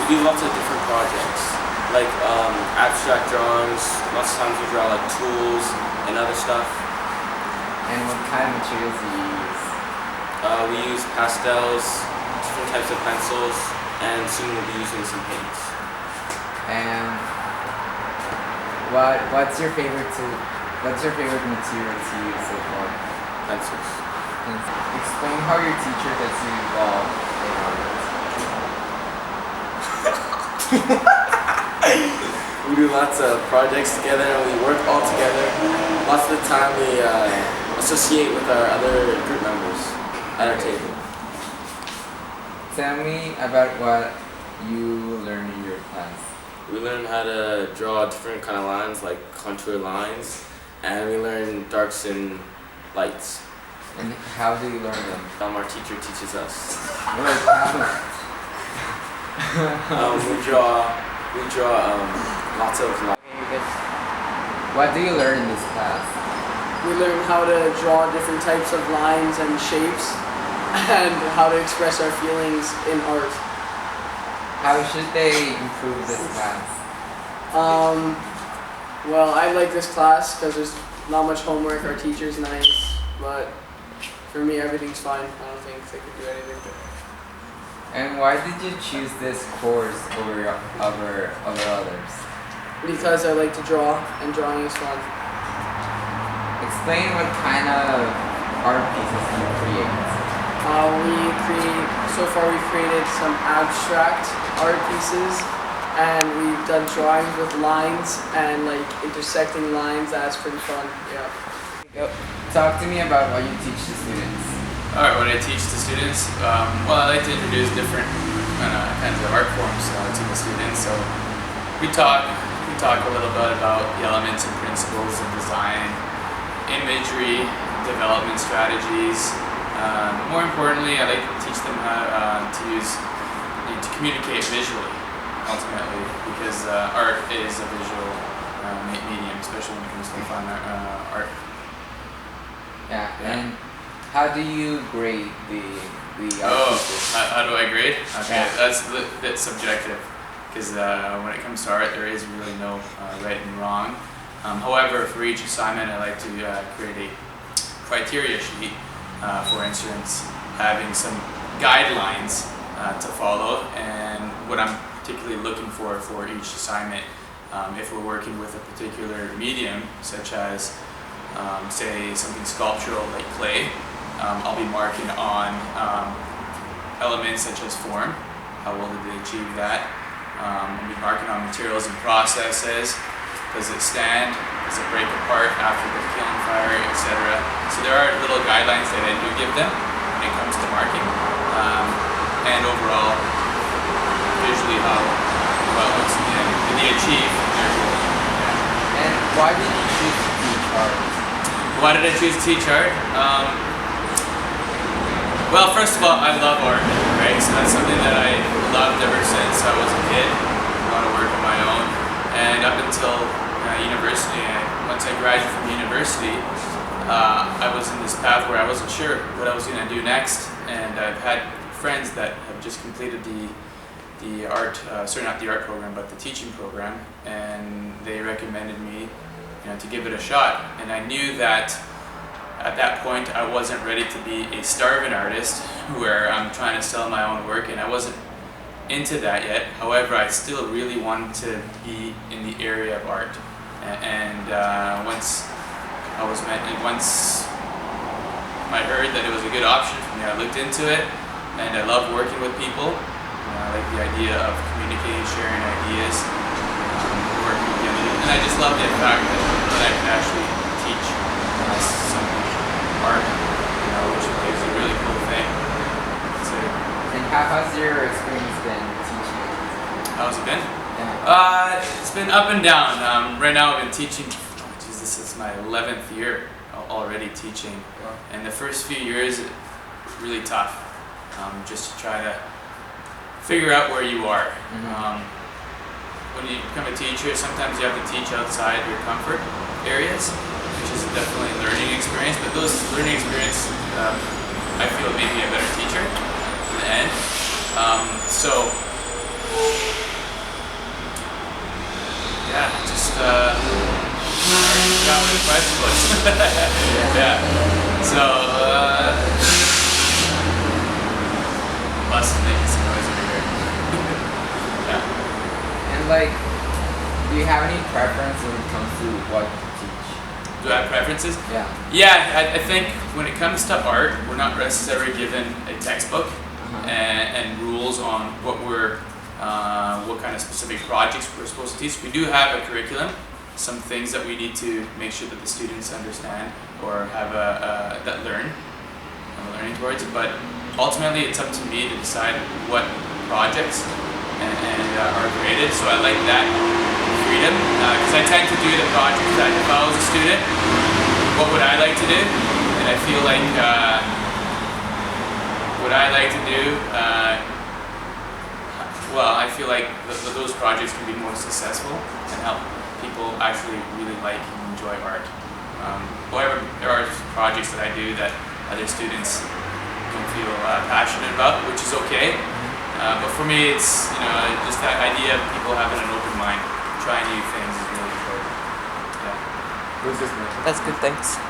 do lots of different projects, like abstract drawings. Lots of times we draw like tools and other stuff. And what kind of materials do you use? We use pastels, different types of pencils, and soon we'll be using some paints. And what's your favorite material to use so far? Pencils. Explain how your teacher gets you involved in art. We do lots of projects together and we work all together. Lots of the time we associate with our other group members at our table. Tell me about what you learned in your class. We learn how to draw different kind of lines, like contour lines, and we learn darks and lights. And how do you learn them? Our teacher teaches us. We draw lots of lines. What do you learn in this class? We learn how to draw different types of lines and shapes and how to express our feelings in art. How should they improve this class? Well, I like this class because there's not much homework, our teacher's nice, but for me everything's fine. I don't think they could do anything different. And why did you choose this course over others? Because I like to draw, and drawing is fun. Explain what kind of art pieces you create. So far we've created some abstract art pieces, and we've done drawings with lines and like intersecting lines. That's pretty fun, yeah. Talk to me about what you teach the students. Alright, what I teach the students? Well, I like to introduce different kinds of art forms to the students. So we talk a little bit about the elements and principles of design, imagery, development strategies. More importantly, I like to teach them how to communicate visually, ultimately, because art is a visual medium, especially when it comes to fine art. Yeah, and how do you grade the art pieces? How do I grade? Okay, Yeah. that's a bit subjective, because when it comes to art, there is really no right and wrong. However, for each assignment, I like to create a criteria sheet. For instance, having some guidelines to follow, and what I'm particularly looking for each assignment. If we're working with a particular medium, such as say something sculptural like clay, I'll be marking on elements such as form. How well did they achieve that? I'll be marking on materials and processes. Does it stand? Does it break apart after the kiln fire, etc.? So there are little guidelines that I do give them when it comes to marking, and overall, visually how well it looks in the end. Did they achieve their goal? Yeah. And why did you choose to teach art? Why did I choose to teach art? Well, first of all, I love art, right? So that's something that I loved ever since I was a kid. I want to work on my own, and up until university, once I graduated from university, I was in this path where I wasn't sure what I was going to do next, and I've had friends that have just completed the art, sorry, not the art program, but the teaching program, and they recommended me, to give it a shot. And I knew that at that point I wasn't ready to be a starving artist where I'm trying to sell my own work, and I wasn't into that yet. However, I still really wanted to be in the area of art. And once I heard that it was a good option for me, I looked into it, and I love working with people. I like the idea of communicating, sharing ideas, working together, and I just love the fact that I can actually teach some art, which is a really cool thing. And how has your experience been teaching? How's it been? Yeah. It's been up and down. Right now I've been teaching, this is my 11th year already teaching. Wow. And the first few years, really tough. Just to try to figure out where you are. Mm-hmm. When you become a teacher, sometimes you have to teach outside your comfort areas, which is definitely a learning experience, but those learning experiences, I feel made me a better teacher in the end. So good question, boys. Yeah. So, must make some noise over here. Yeah. And like, do you have any preference when it comes to what to teach? Do I have preferences? Yeah. Yeah, I think when it comes to art, we're not necessarily given a textbook and rules on what kind of specific projects we're supposed to teach. We do have a curriculum, some things that we need to make sure that the students understand or have that learning towards. But ultimately, it's up to me to decide what projects are created. So I like that freedom because I tend to do the projects that if I was a student, what would I like to do? And I feel like what I like to do, I feel like those projects can be more successful and help people actually really like and enjoy art. However, there are projects that I do that other students don't feel passionate about, which is okay. But for me, it's just that idea of people having an open mind, trying new things is really important. Yeah. Who's this man? That's good, thanks.